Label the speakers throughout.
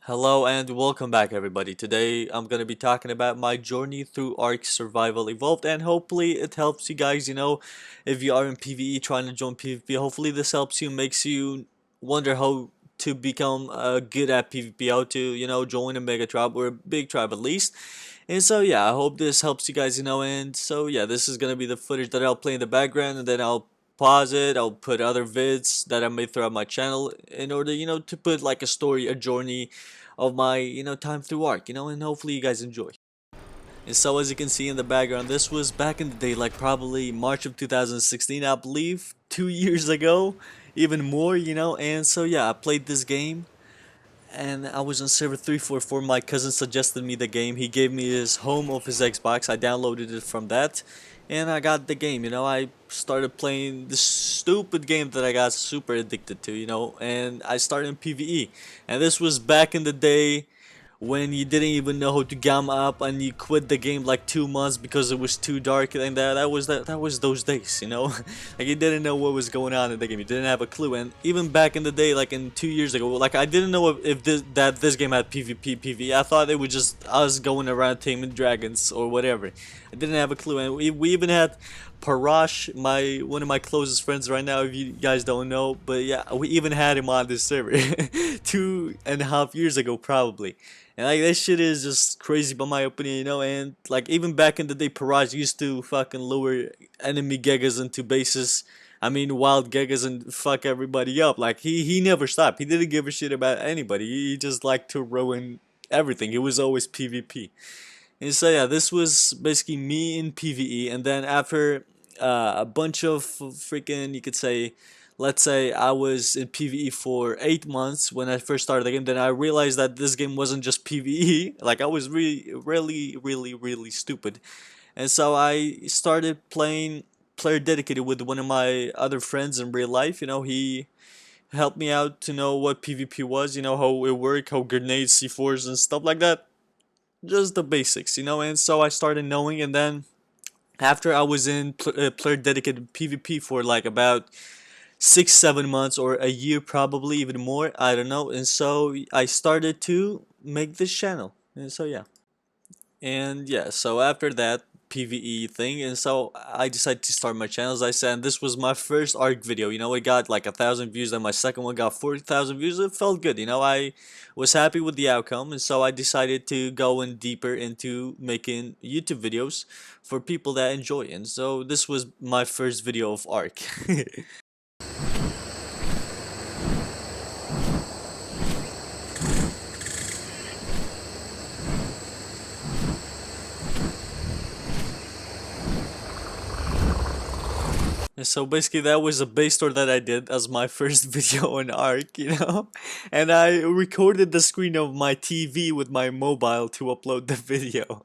Speaker 1: Hello and welcome back everybody. Today I'm gonna be talking about my journey through Ark Survival Evolved, and hopefully it helps you guys, if you are in PvE trying to join PvP. Hopefully this helps you, makes you wonder how to become good at PvP, how to, join a mega tribe or a big tribe at least. And so yeah, I hope this helps you guys, and so yeah, this is gonna be the footage that I'll play in the background, and then I'll pause it. I'll put other vids that I made throughout my channel in order, to put like a story, a journey of my, time through Ark, and hopefully you guys enjoy. And so as you can see in the background, this was back in the day, like probably March of 2016, I believe, 2 years ago, even more, and so yeah, I played this game and I was on server 344. My cousin suggested me the game. He gave me his home of his Xbox. I downloaded it from that, and I got the game. I started playing this stupid game that I got super addicted to. And I started in PVE. And this was back in the day when you didn't even know how to gam up and you quit the game like 2 months because it was too dark, and that was those days, like you didn't know what was going on in the game. You didn't have a clue. And even back in the day, like in 2 years ago, like I didn't know if this game had PvP, PvE. I thought it was just us going around taming dragons or whatever. I didn't have a clue. And we even had Parash, one of my closest friends right now, if you guys don't know, but yeah, we even had him on this server 2.5 years ago probably. And like that shit is just crazy by my opinion, and like even back in the day, Paraj used to fucking lure enemy Gegas into bases. I mean wild Gegas, and fuck everybody up. Like he never stopped. He didn't give a shit about anybody. He just liked to ruin everything. It was always PvP. And so yeah, this was basically me in PvE, and then after a bunch of freaking, you could say, let's say I was in PvE for 8 months when I first started the game. Then I realized that this game wasn't just PvE. Like I was really stupid, and so I started playing player dedicated with one of my other friends in real life. He helped me out to know what PvP was. How it worked, how grenades, C4s, and stuff like that, just the basics, and so I started knowing. And then after I was in player dedicated PvP for like about 6 7 months or a year, probably even more, I don't know. And so I started to make this channel, and so yeah. And yeah, so after that PvE thing, and so I decided to start my channel, as I said. And this was my first Arc video. It got like 1,000 views, and my second one got 40,000 views. It felt good. I was happy with the outcome, and so I decided to go in deeper into making YouTube videos for people that enjoy. And so this was my first video of Arc. And so basically that was a base tour that I did as my first video on Arc, and I recorded the screen of my TV with my mobile to upload the video.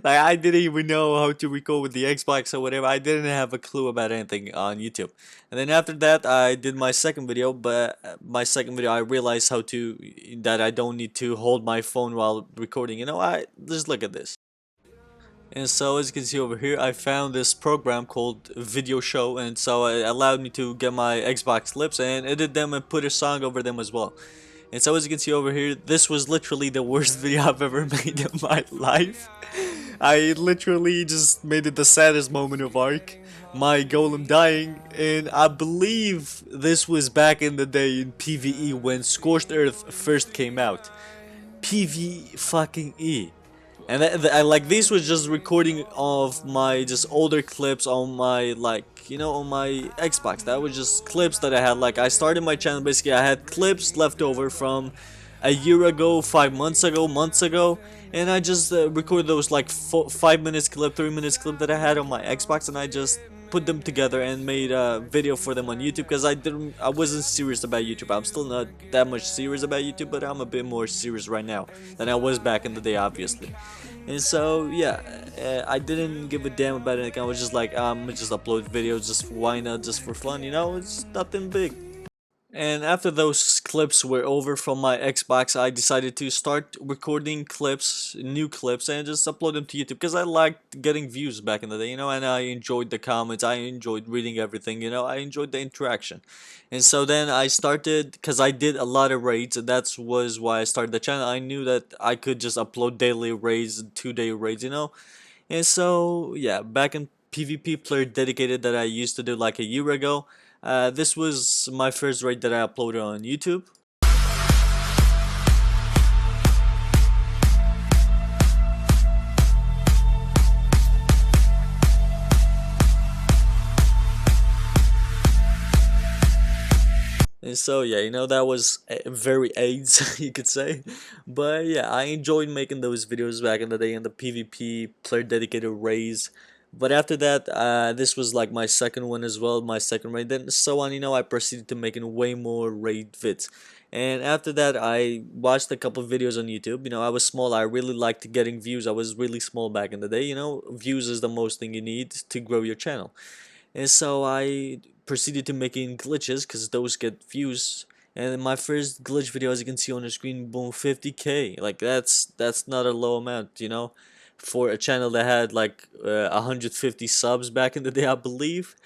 Speaker 1: Like I didn't even know how to record with the Xbox or whatever. I didn't have a clue about anything on YouTube. And then after that I did my second video, but my second video I realized that I don't need to hold my phone while recording. I just look at this. And so as you can see over here, I found this program called Video Show, and so it allowed me to get my Xbox clips and edit them and put a song over them as well. And so as you can see over here, this was literally the worst video I've ever made in my life. I literally just made it the saddest moment of Ark, my golem dying. And I believe this was back in the day in PvE when Scorched Earth first came out. PvE fucking E. And I like, this was just recording of my just older clips on my, like, on my Xbox. That was just clips that I had. Like I started my channel, basically I had clips left over from a year ago, 5 months ago, months ago, and I just recorded those like 5 minutes clip, 3 minutes clip that I had on my Xbox, and I just put them together and made a video for them on YouTube, because I wasn't serious about YouTube. I'm still not that much serious about YouTube, but I'm a bit more serious right now than I was back in the day, obviously. And so yeah, I didn't give a damn about anything. I was just like, I'm gonna just upload videos, just why not, just for fun, it's nothing big. And after those clips were over from my Xbox, I decided to start recording clips, new clips, and just upload them to YouTube because I liked getting views back in the day, and I enjoyed the comments, I enjoyed reading everything, I enjoyed the interaction. And so then I started, because I did a lot of raids, and that was why I started the channel. I knew that I could just upload daily raids, 2-day raids. And so, yeah, back in PvP player dedicated that I used to do like a year ago, this was my first raid that I uploaded on YouTube. And so yeah, that was very AIDS, you could say. But yeah, I enjoyed making those videos back in the day in the PvP player dedicated raids. But after that, this was like my second one as well, my second raid. Then so on, I proceeded to making way more raid vids. And after that, I watched a couple of videos on YouTube. I was small. I really liked getting views. I was really small back in the day. Views is the most thing you need to grow your channel. And so I proceeded to making glitches because those get views. And my first glitch video, as you can see on the screen, boom, 50K. Like that's not a low amount, for a channel that had like 150 subs back in the day, I believe.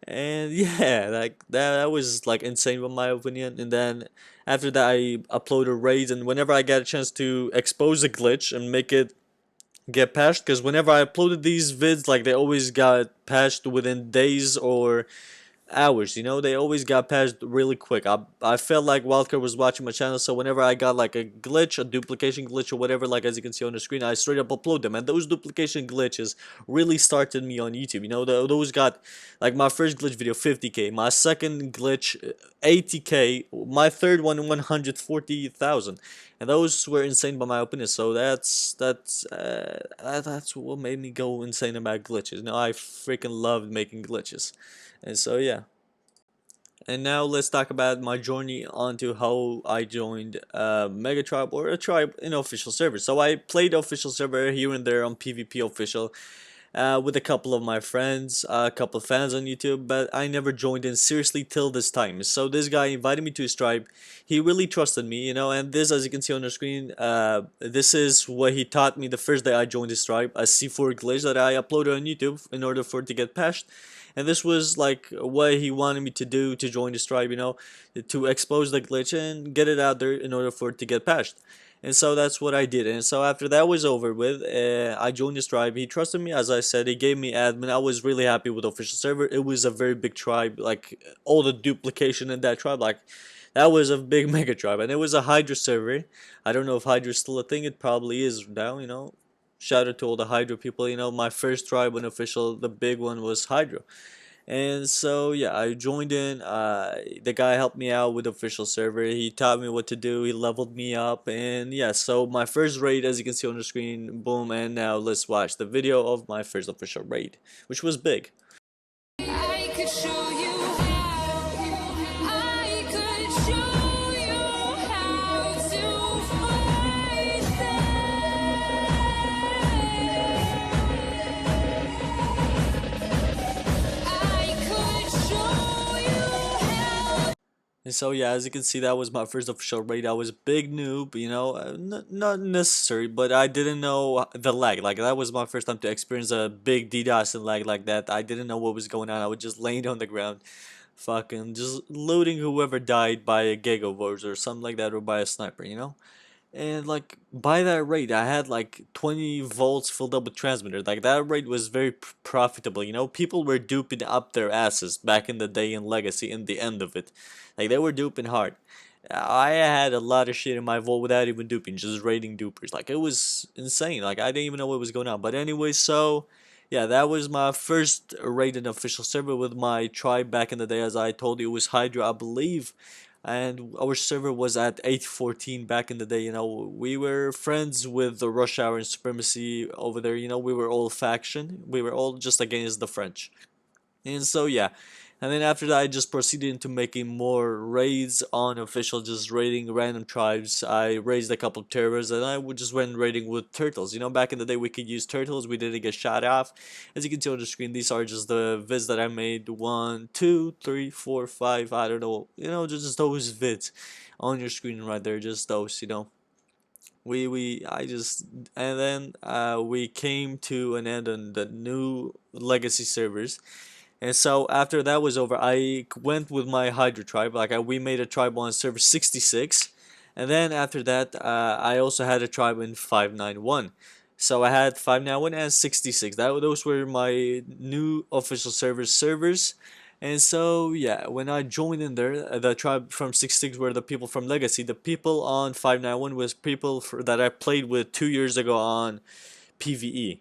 Speaker 1: And yeah, like that was like insane in my opinion. And then after that, I uploaded raids, and whenever I got a chance to expose a glitch and make it get patched, because whenever I uploaded these vids, like they always got patched within days or hours. They always got patched really quick. I felt like Wildcard was watching my channel, so whenever I got like a glitch, a duplication glitch or whatever, like as you can see on the screen, I straight up upload them. And those duplication glitches really started me on YouTube. Those got like my first glitch video 50K, my second glitch 80K, my third one 140,000. And those were insane by my opinion. So that's what made me go insane about glitches. I freaking loved making glitches. And so yeah. And now let's talk about my journey onto how I joined a mega tribe or a tribe in official server. So I played official server here and there on PvP official, with a couple of my friends, a couple of fans on YouTube, but I never joined in seriously till this time. So this guy invited me to his tribe. He really trusted me, and this, as you can see on the screen, this is what he taught me the first day I joined his tribe, a C4 glitch that I uploaded on YouTube in order for it to get patched. And this was like what he wanted me to do to join his tribe, to expose the glitch and get it out there in order for it to get patched. And so that's what I did. And so after that was over with, I joined his tribe. He trusted me, as I said. He gave me admin. I was really happy with the official server. It was a very big tribe. Like all the duplication in that tribe, like that was a big mega tribe. And it was a Hydra server. I don't know if Hydra is still a thing. It probably is now. Shout out to all the Hydra people. My first tribe when official, the big one was Hydra. And so yeah, I joined in. The guy helped me out with the official server. He taught me what to do. He leveled me up, and yeah. So my first raid, as you can see on the screen, boom. And now let's watch the video of my first official raid, which was big. I could show you how. I could show you how to fight And so yeah, as you can see, that was my first official raid. I was a big noob, not necessary, but I didn't know the lag. Like that was my first time to experience a big DDoS and lag like that. I didn't know what was going on. I was just laying on the ground, fucking just looting whoever died by a Giga Wars or something like that, or by a sniper. And like by that rate, I had like 20 volts filled up with transmitter. Like that rate was very profitable. People were duping up their asses back in the day in Legacy. In the end of it, like they were duping hard. I had a lot of shit in my vault without even duping, just raiding dupers. Like it was insane. Like I didn't even know what was going on. But anyway, so yeah, that was my first raid in official server with my tribe back in the day. As I told you, it was Hydra, I believe. And our server was at 814 back in the day. We were friends with the Rush Hour and Supremacy over there. We were all faction. We were all just against the French. And so yeah, And then after that, I just proceeded into making more raids on official, just raiding random tribes. I raised a couple of terrors, and I would just went raiding with turtles. You know, back in the day, we could use turtles. We didn't get shot off. As you can see on the screen, these are just the vids that I made. 1, 2, 3, 4, 5. I don't know. You know, just those vids on your screen right there. Just those. You know. I just and then we came to an end on the new legacy servers, and so after that was over, I went with my Hydra tribe. Like we made a tribe on server 66, and then after that, I also had a tribe in 591. So I had 591 and 66. Those were my new official servers. And so yeah, when I joined in there, the tribe from 66 were the people from Legacy. The people on 591 was people that I played with 2 years ago on PVE,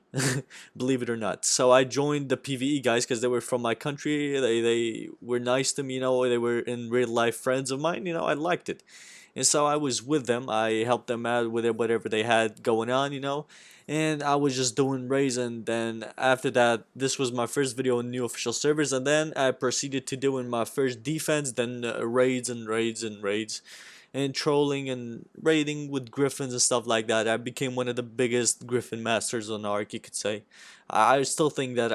Speaker 1: believe it or not. So I joined the PVE guys because they were from my country. They were nice to me, you know. They were in real life friends of mine, you know. I liked it, and so I was with them. I helped them out with whatever they had going on, you know. And I was just doing raids, and then after that, this was my first video on new official servers, and then I proceeded to doing my first defense, then raids and raids and raids and trolling and raiding with griffins and stuff like that. I became one of the biggest griffin masters on Ark, you could say. I still think that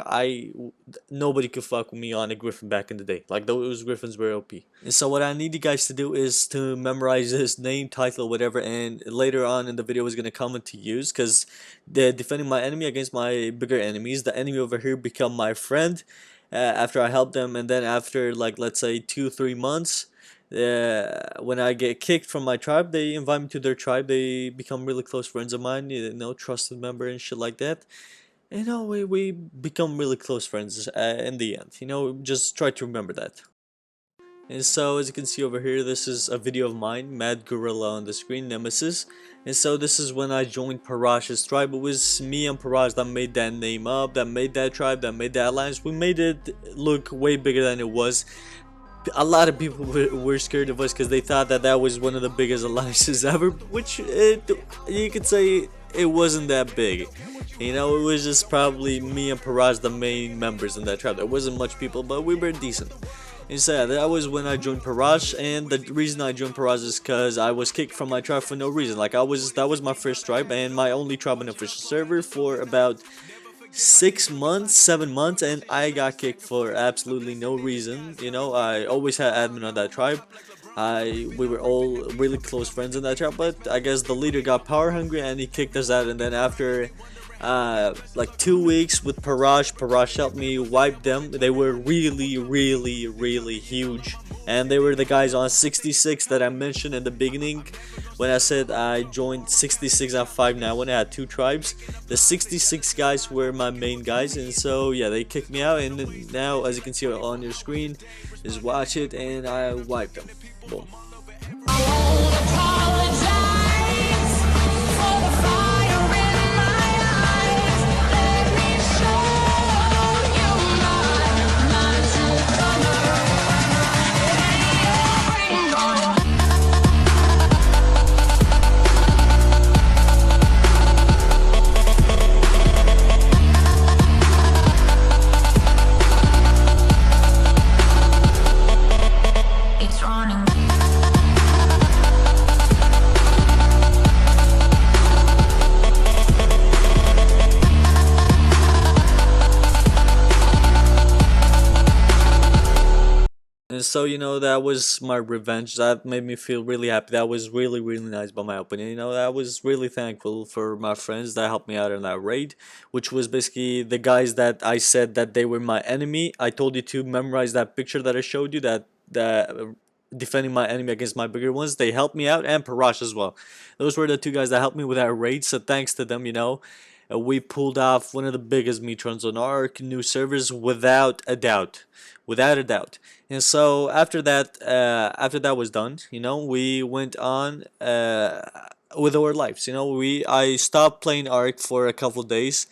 Speaker 1: nobody could fuck with me on a griffin back in the day. Like those griffins were OP. And so what I need you guys to do is to memorize his name, title, whatever, and later on in the video is gonna come to use, because they're defending my enemy against my bigger enemies. The enemy over here become my friend after I help them, and then after like let's say 2-3 months, when I get kicked from my tribe, they invite me to their tribe. They become really close friends of mine, you know, trusted member and shit like that. You know, we become really close friends in the end. You know, just try to remember that. And so, as you can see over here, this is a video of mine, Mad Gorilla on the screen, Nemesis. And so this is when I joined Parash's tribe. It was me and Parash that made that name up, that made that tribe, that made that alliance. We made it look way bigger than it was. A lot of people were scared of us because they thought that that was one of the biggest alliances ever, which you could say it wasn't that big. You know, it was just probably me and Paraz, the main members in that tribe. There wasn't much people, but we were decent. And so yeah, that was when I joined Parash, and the reason I joined Parash is because I was kicked from my tribe for no reason. Like that was my first tribe and my only tribe on official server for about 6 months, 7 months, and I got kicked for absolutely no reason. You know, I always had admin on that tribe. We were all really close friends in that tribe, but I guess the leader got power hungry and he kicked us out. And then after like 2 weeks with Parash helped me wipe them. They were really huge, and they were the guys on 66 that I mentioned in the beginning when I said I joined 66 on 5 now when I had 2 tribes. The 66 guys were my main guys, and so yeah, they kicked me out, and now as you can see on your screen, just watch it, and I wiped them. Boom. And so, you know, that was my revenge. That made me feel really happy. That was really nice by my opinion. You know, I was really thankful for my friends that helped me out in that raid, which was basically the guys that I said that they were my enemy. I told you to memorize that picture that I showed you, that defending my enemy against my bigger ones. They helped me out, and Parash as well. Those were the 2 guys that helped me with that raid, so thanks to them, you know. We pulled off one of the biggest metrons on our new servers without a doubt. Without a doubt. And so after that was done, you know, we went on with our lives. You know, I stopped playing Ark for a couple days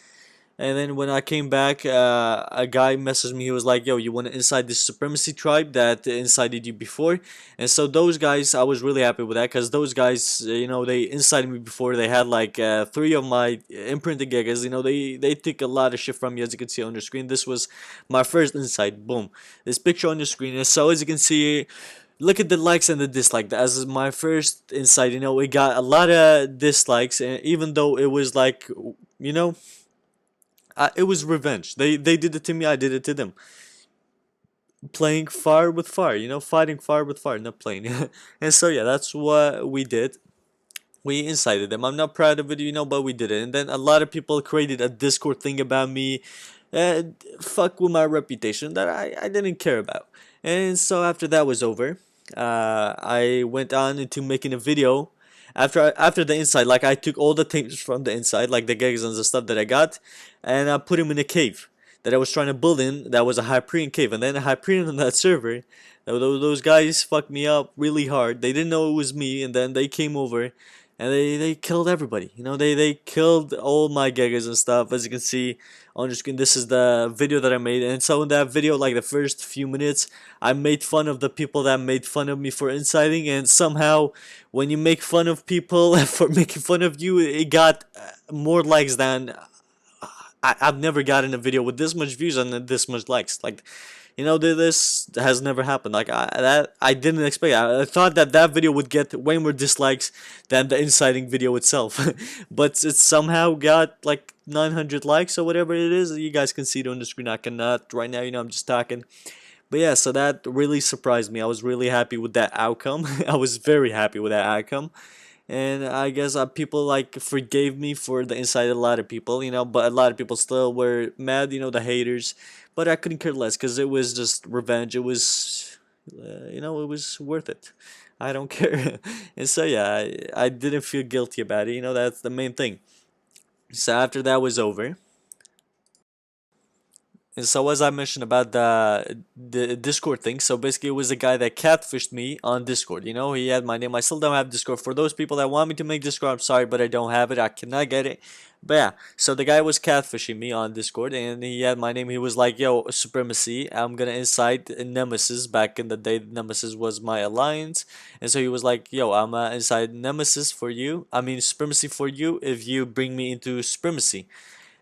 Speaker 1: And then when I came back, a guy messaged me. He was like, "Yo, you want to inside this supremacy tribe that incited you before?" And so those guys, I was really happy with that because those guys, they incited me before. They had like three of my imprinted gigas. They took a lot of shit from me, as you can see on the screen. This was my first insight. Boom, this picture on the screen. And so as you can see, look at the likes and the dislike. As my first insight, it got a lot of dislikes, and even though it was like, you know it was revenge. They did it to me. I did it to them. Playing fire with fire. Fighting fire with fire, not playing. And so yeah, that's what we did. We incited them. I'm not proud of it, but we did it. And then a lot of people created a Discord thing about me. Uh, Fuck with my reputation that I didn't care about. And so after that was over, I went on into making a video. After the inside, like I took all the things from the inside, like the gigs and the stuff that I got, and I put him in a cave that I was trying to build in. That was a Hyperion cave, and then a Hyperion on that server. Those guys fucked me up really hard. They didn't know it was me, and then they came over and they killed everybody. They killed all my gigas and stuff. As you can see on your screen, this is the video that I made. And so in that video, like the first few minutes, I made fun of the people that made fun of me for inciting. And somehow, when you make fun of people for making fun of you, it got more likes than I've never gotten a video with this much views and this much likes. Like, this has never happened. Like I didn't expect. I thought that video would get way more dislikes than the inciting video itself, but it somehow got like 900 likes or whatever it is. You guys can see it on the screen. I cannot right now. I'm just talking. But yeah, so that really surprised me. I was really happy with that outcome. I was very happy with that outcome. And I guess people like forgave me for the inside. A lot of people, but a lot of people still were mad. The haters. But I couldn't care less because it was just revenge. It was, it was worth it. I don't care. And so yeah, I didn't feel guilty about it. That's the main thing. So after that was over, and so as I mentioned about the Discord thing, so basically it was a guy that catfished me on Discord. He had my name. I still don't have Discord. For those people that want me to make Discord, I'm sorry, but I don't have it. I cannot get it. But yeah, so the guy was catfishing me on Discord, and he had my name. He was like, "Yo, supremacy. I'm gonna incite Nemesis." Back in the day, Nemesis was my alliance, and so he was like, "Yo, I'm gonna incite Nemesis for you. I mean, supremacy for you if you bring me into supremacy."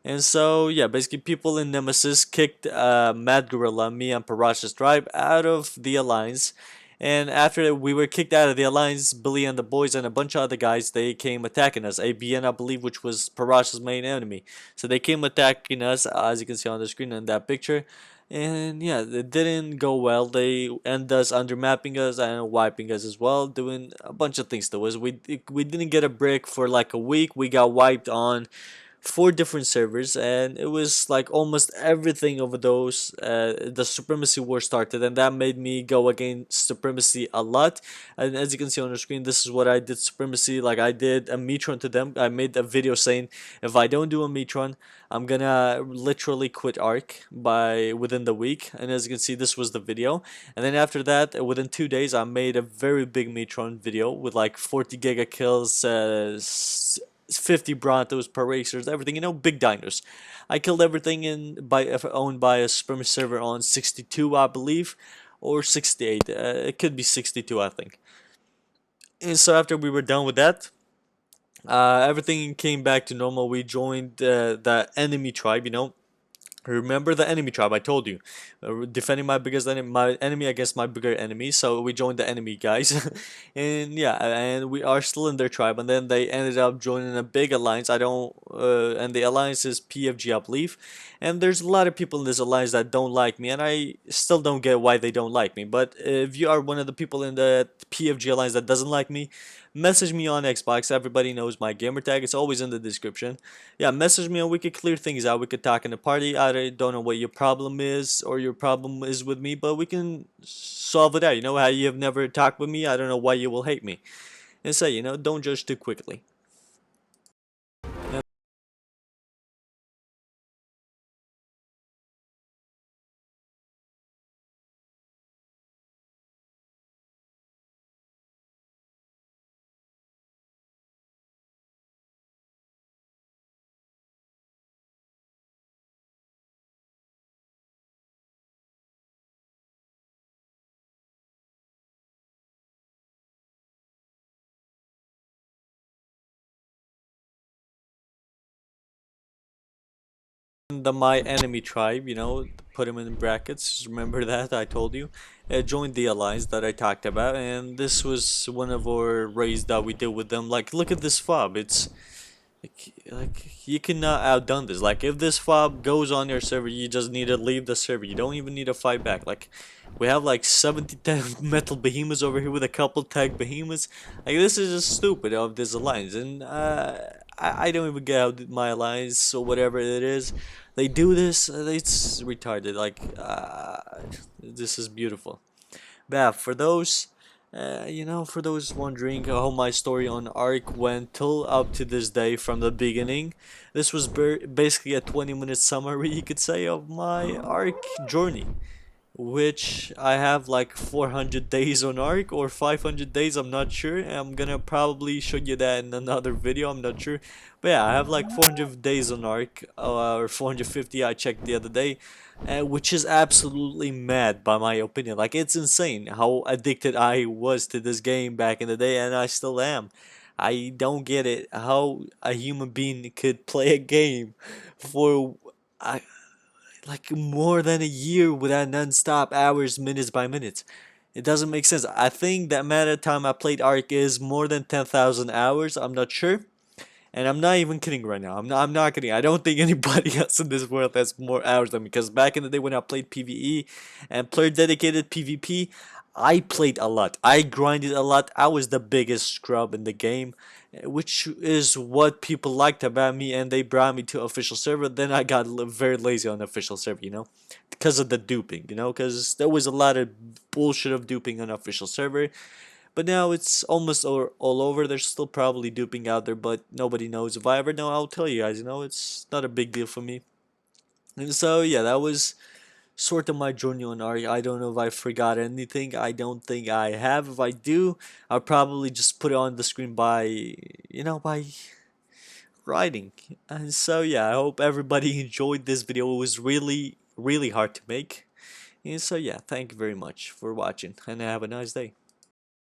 Speaker 1: And so, yeah, basically, people in Nemesis kicked Mad Gorilla, me, and Parash's tribe out of the Alliance. And after we were kicked out of the Alliance, Billy and the boys and a bunch of other guys, they came attacking us. ABN, I believe, which was Parash's main enemy. So they came attacking us, as you can see on the screen in that picture. And yeah, it didn't go well. They end us undermapping us and wiping us as well, doing a bunch of things to us. We didn't get a break for like a week. We got wiped on four different servers, and it was like almost everything over those the supremacy war started, and that made me go against supremacy a lot. And as you can see on the screen, this is what I did supremacy. Like, I did a metron to them. I made a video saying if I don't do a metron, I'm gonna literally quit arc by within the week. And as you can see, this was the video. And then after that, within 2 days, I made a very big metron video with like 40 giga kills, 50 Brontos, Paracers, everything, big dinos. I killed everything owned by a sperm server on 62, I believe, or 68. It could be 62, I think. And so after we were done with that, everything came back to normal. We joined the enemy tribe, Remember the enemy tribe I told you, defending my enemy against my bigger enemy. So we joined the enemy guys, and yeah, and we are still in their tribe. And then they ended up joining a big alliance. I don't, and the alliance is PFG, I believe. And there's a lot of people in this alliance that don't like me, and I still don't get why they don't like me. But if you are one of the people in the PFG alliance that doesn't like me, message me on Xbox. Everybody knows my gamer tag. It's always in the description. Yeah, message me and we could clear things out. We could talk in the party. I don't know what your problem is or your problem is with me, but we can solve it out. You know how you have never talked with me? I don't know why you will hate me. And say, don't judge too quickly. my enemy tribe, put him in brackets. Remember that I told you. Joined the alliance that I talked about, and this was one of our raids that we did with them. Like, look at this fob. It's like you cannot outdone this. Like, if this fob goes on your server, you just need to leave the server. You don't even need to fight back. Like, we have like 70 metal behemoths over here with a couple tag behemoths. Like, this is just stupid of this alliance, and I don't even get how my alliance or whatever it is. They do this. It's retarded. Like, this is beautiful. But yeah, for those wondering how my story on Ark went till up to this day from the beginning, this was basically a 20-minute summary, you could say, of my Ark journey, which I have like 400 days on Ark or 500 days, I'm not sure. I'm gonna probably show you that in another video, I'm not sure. But yeah, I have like 400 days on Ark, or 450 I checked the other day, which is absolutely mad by my opinion. Like, it's insane how addicted I was to this game back in the day, and I still am. I don't get it how a human being could play a game for I like more than a year without non-stop hours, minutes by minutes. It doesn't make sense. I think the amount of time I played Ark is more than 10,000 hours. I'm not sure. And I'm not even kidding right now. I'm not kidding. I don't think anybody else in this world has more hours than me. Because back in the day when I played PVE and player dedicated PvP, I played a lot. I grinded a lot. I was the biggest scrub in the game, which is what people liked about me. And they brought me to official server. Then I got very lazy on official server, because of the duping, because there was a lot of bullshit of duping on official server. But now it's almost all over. There's still probably duping out there, but nobody knows. If I ever know, I'll tell you guys. It's not a big deal for me. And so, yeah, that was sort of my journey on Ari. I don't know if I forgot anything. I don't think I have. If I do, I'll probably just put it on the screen by writing. And so, yeah, I hope everybody enjoyed this video. It was really, really hard to make. And so, yeah, thank you very much for watching, and have a nice day.